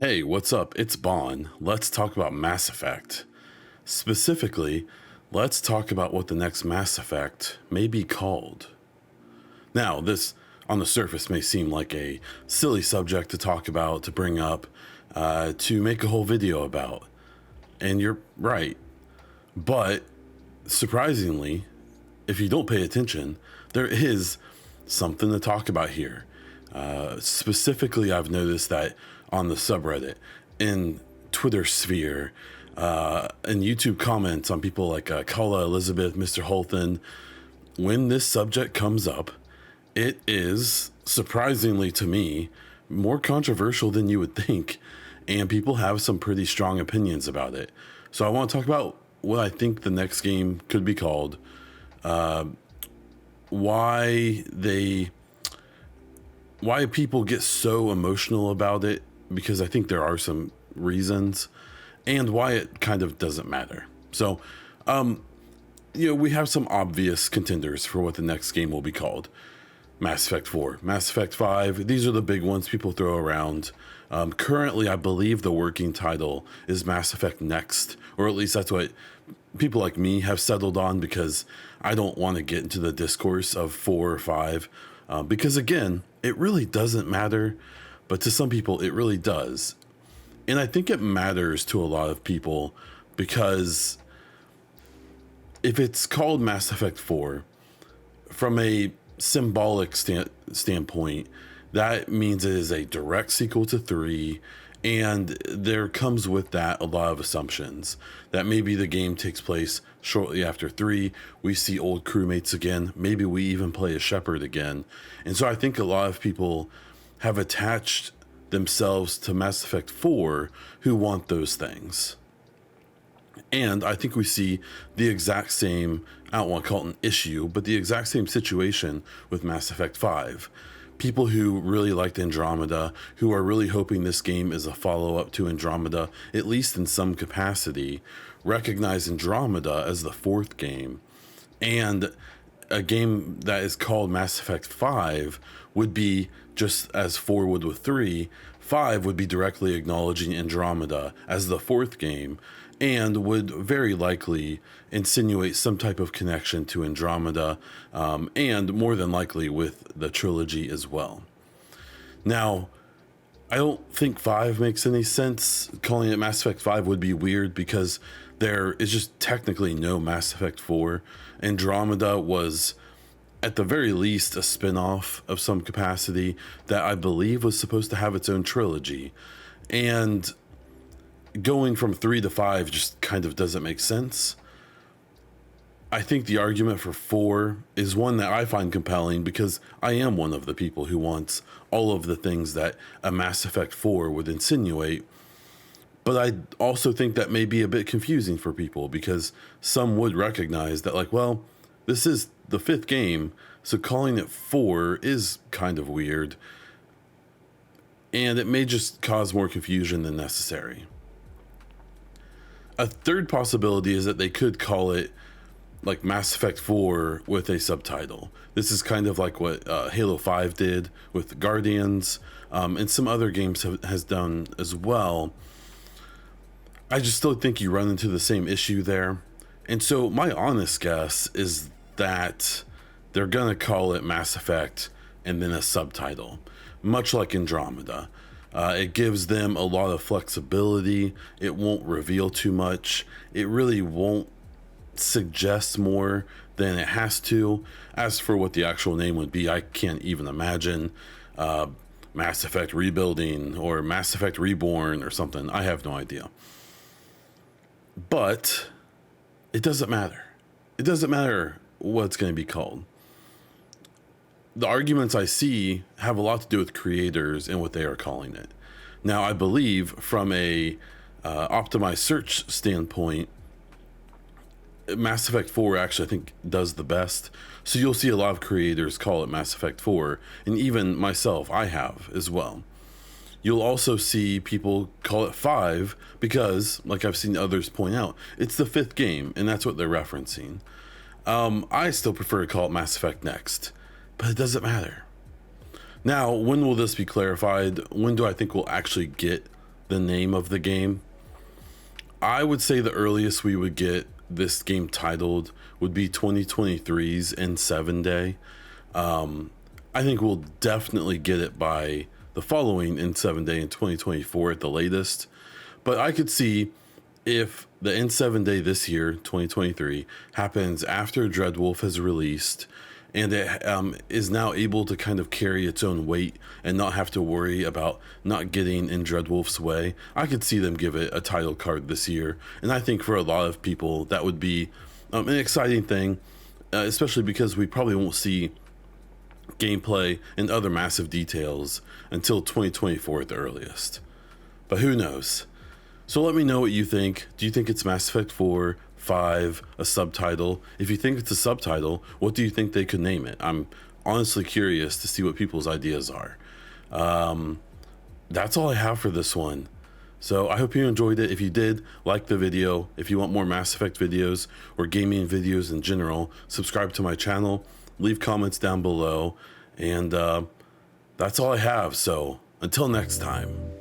Hey, what's up? It's Bon. Let's talk about Mass Effect. Specifically, let's talk about what the next Mass Effect may be called. Now, this on the surface may seem like a silly subject to talk about, to bring up, to make a whole video about. And you're right. But surprisingly, if you don't pay attention, there is something to talk about here. Specifically, I've noticed that on the subreddit, in Twitter sphere, and YouTube comments on people like Kala Elizabeth, Mr. Holton, when this subject comes up, it is surprisingly to me more controversial than you would think, and people have some pretty strong opinions about it. So I want to talk about what I think the next game could be called, why people get so emotional about it, because I think there are some reasons, and why it kind of doesn't matter. So, we have some obvious contenders for what the next game will be called. Mass Effect 4, Mass Effect 5, these are the big ones people throw around. Currently, I believe the working title is Mass Effect Next, or at least that's what people like me have settled on, because I don't want to get into the discourse of 4 or 5, because again, it really doesn't matter, but to some people it really does. And I think it matters to a lot of people, because if it's called Mass Effect 4, from a symbolic standpoint, that means it is a direct sequel to 3, and there comes with that a lot of assumptions that maybe the game takes place shortly after 3, we see old crewmates again, maybe we even play as Shepard again. And so I think a lot of people have attached themselves to Mass Effect 4 who want those things. And I think we see the exact same, I don't want to call it an issue, but the exact same situation with Mass Effect 5. People who really liked Andromeda, who are really hoping this game is a follow-up to Andromeda, at least in some capacity, recognize Andromeda as the 4th game. And a game that is called Mass Effect 5 would be, just as 4 would with 3, 5 would be directly acknowledging Andromeda as the 4th game, and would very likely insinuate some type of connection to Andromeda, and more than likely with the trilogy as well. Now, I don't think 5 makes any sense. Calling it Mass Effect 5 would be weird, because there is just technically no Mass Effect 4. Andromeda was, at the very least, a spin-off of some capacity that I believe was supposed to have its own trilogy. And going from 3 to 5 just kind of doesn't make sense. I think the argument for 4 is one that I find compelling, because I am one of the people who wants all of the things that a Mass Effect 4 would insinuate. But I also think that may be a bit confusing for people, because some would recognize that, like, well, this is the 5th game, so calling it 4 is kind of weird. And it may just cause more confusion than necessary. A third possibility is that they could call it like Mass Effect 4 with a subtitle. This is kind of like what Halo 5 did with Guardians, and some other games has done as well. I just still think you run into the same issue there. And so my honest guess is that they're gonna call it Mass Effect and then a subtitle, much like Andromeda. It gives them a lot of flexibility. It won't reveal too much. It really won't suggest more than it has to. As for what the actual name would be, I can't even imagine. Mass Effect Rebuilding or Mass Effect Reborn or something. I have no idea. But it doesn't matter. It doesn't matter what it's going to be called. The arguments I see have a lot to do with creators and what they are calling it. Now, I believe from a optimized search standpoint, Mass Effect 4 actually, I think, does the best. So you'll see a lot of creators call it Mass Effect 4, and even myself, I have as well. You'll also see people call it 5 because, like I've seen others point out, it's the 5th game, and that's what they're referencing. I still prefer to call it Mass Effect Next, but it doesn't matter. Now, when will this be clarified? When do I think we'll actually get the name of the game. I would say the earliest we would get this game titled would be 2023's N7 Day. I think we'll definitely get it by the following N7 Day in 2024 at the latest. But I could see if the N7 Day this year, 2023, happens after Dreadwolf has released and it is now able to kind of carry its own weight and not have to worry about not getting in Dreadwolf's way, I could see them give it a title card this year. And I think for a lot of people, that would be an exciting thing, especially because we probably won't see gameplay and other massive details until 2024 at the earliest. But who knows? So let me know what you think. Do you think it's Mass Effect 4, 5, a subtitle? If you think it's a subtitle, what do you think they could name it? I'm honestly curious to see what people's ideas are. That's all I have for this one. So I hope you enjoyed it. If you did, like the video. If you want more Mass Effect videos or gaming videos in general, subscribe to my channel, leave comments down below, and that's all I have. So until next time.